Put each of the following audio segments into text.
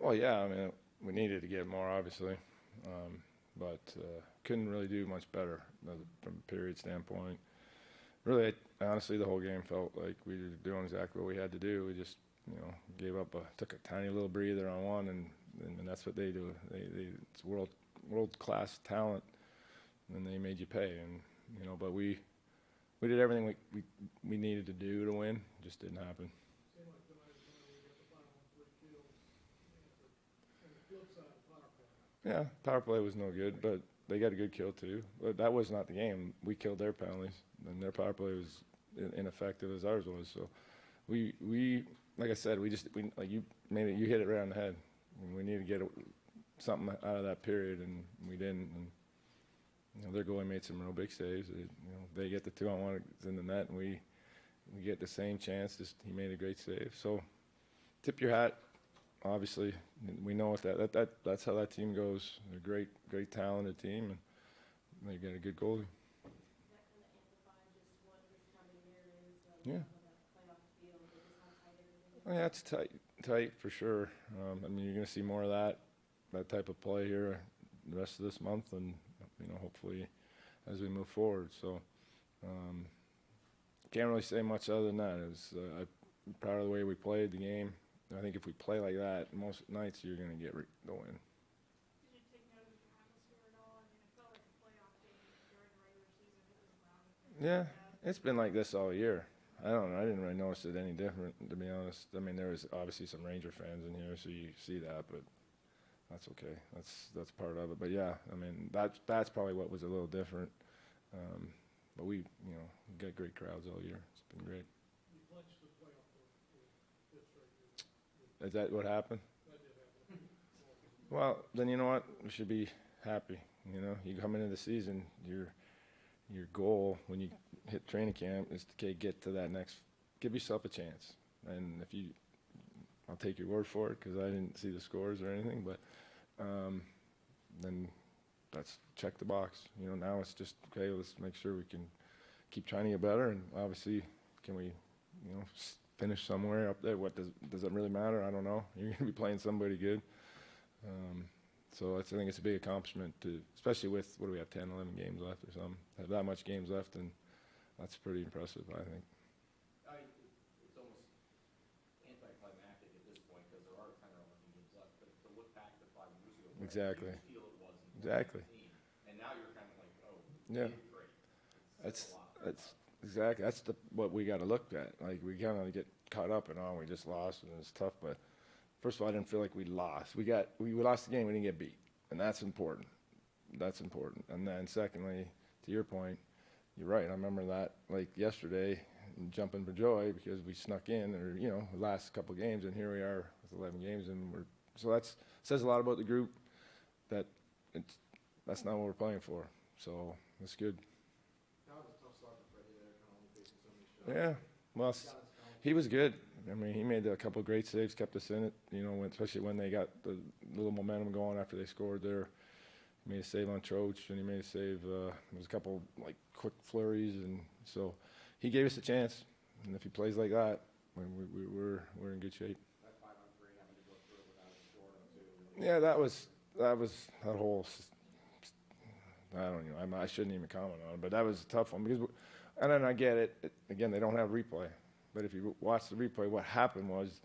Well, yeah, I mean, we needed to get more, obviously, but couldn't really do much better from a period standpoint. Really, honestly, the whole game felt like we were doing exactly what we had to do. We just, gave up, took a tiny little breather on one, and that's what they do. It's world class talent, and they made you pay. And but we did everything we needed to do to win. Just didn't happen. Yeah, power play was no good, but they got a good kill too. But that was not the game. We killed their penalties, and their power play was ineffective as ours was. So we like I said, like you hit it right on the head. We need to get something out of that period, and we didn't. And their goalie made some real big saves. They get the 2-on-1 in the net, and we get the same chance. He made a great save. So tip your hat. Obviously, we know what that's how that team goes. They're a great talented team, and they got a good goalie. Yeah. Oh, yeah, it's tight for sure. I mean, you're going to see more of that type of play here the rest of this month, and hopefully as we move forward. So, can't really say much other than that. I'm proud of the way we played the game. I think if we play like that, most nights you're going to get the win. Did you take note of the atmosphere at all? I mean, it felt like a playoff game during the regular season. It was loud. Yeah, it's been like this all year. I don't know. I didn't really notice it any different, to be honest. I mean, there was obviously some Ranger fans in here, so you see that, but that's okay. That's part of it. But yeah, I mean, that's probably what was a little different. But we got great crowds all year. It's been great. Is that what happened? Well, then you know what? We should be happy. You come into the season, your goal when you hit training camp is to get to that next. Give yourself a chance, and I'll take your word for it because I didn't see the scores or anything, but then that's check the box. Now it's just okay. Let's make sure we can keep trying to get better, and obviously, can we, finish somewhere up there? What does it really matter? I don't know. You're going to be playing somebody good. So I think it's a big accomplishment especially with, what do we have, 10, 11 games left or something. Have that much games left, and that's pretty impressive, I think. It's almost anticlimactic at this point because there are 10 or 11 games left. But to look back to 5 years ago, Exactly. You feel it wasn't Exactly. the team. And now you're kind of like, oh, yeah, great. That's exactly what we got to look at. Like, we kind of get caught up in, we just lost and it's tough. But first of all, I didn't feel like we lost. We lost the game. We didn't get beat, and that's important. That's important. And then secondly, to your point, you're right. I remember that like yesterday, jumping for joy because we snuck in, or the last couple of games, and here we are with 11 games, and so that says a lot about the group. That's not what we're playing for. So that's good. Yeah, well, he was good. I mean, he made a couple of great saves, kept us in it, especially when they got the little momentum going after they scored there. He made a save on Troach, and he made a save. There was a couple like quick flurries, and so he gave us a chance. And if he plays like that, we're in good shape. That 5-on-3 having to go through it without a short on 2. Yeah, that whole. I don't know. I shouldn't even comment on it, but that was a tough one because. And then I get it. Again, they don't have replay. But if you watch the replay, what happened was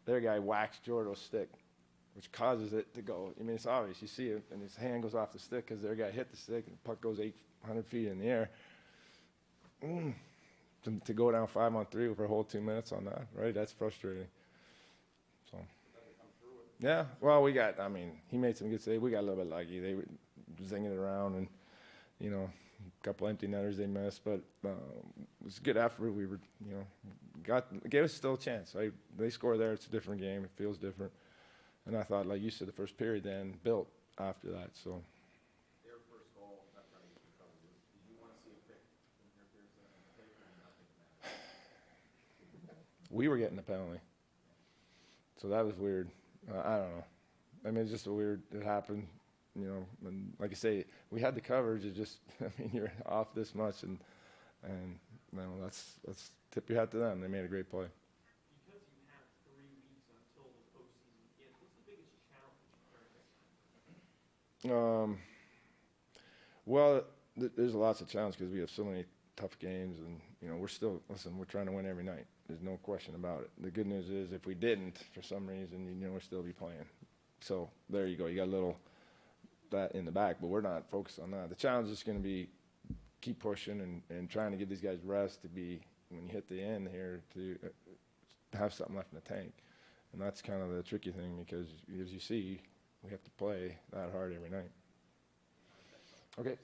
their guy whacks Jordo's stick, which causes it to go. I mean, it's obvious. You see it, and his hand goes off the stick because their guy hit the stick, and the puck goes 800 feet in the air. To go down 5-on-3 for a whole 2 minutes on that, right? That's frustrating. So, yeah. Well, he made some good saves. We got a little bit lucky. They were zinging it around, and, a couple empty netters they missed, but it was a good effort. We were, gave us still a chance. Right? They score there, it's a different game. It feels different. And I thought, like you said, the first period then built after that. So. Their first goal, not trying to get in trouble. Did you want to see a pick from your Pearson and a pick, or nothing matter? We were getting the penalty, so that was weird. I don't know. I mean, it's just it happened. And like I say, we had the coverage. It just, you're off this much, and let's tip your hat to them. They made a great play. Because you have 3 weeks until the postseason begins, what's the biggest Well, there's lots of challenges because we have so many tough games, and we're still we're trying to win every night. There's no question about it. The good news is if we didn't, for some reason, we'll still be playing. So there you go. You got a little that in the back, but we're not focused on that. The challenge is going to be keep pushing and trying to give these guys rest to be when you hit the end here to have something left in the tank. And that's kind of the tricky thing because, as you see, we have to play that hard every night. Okay.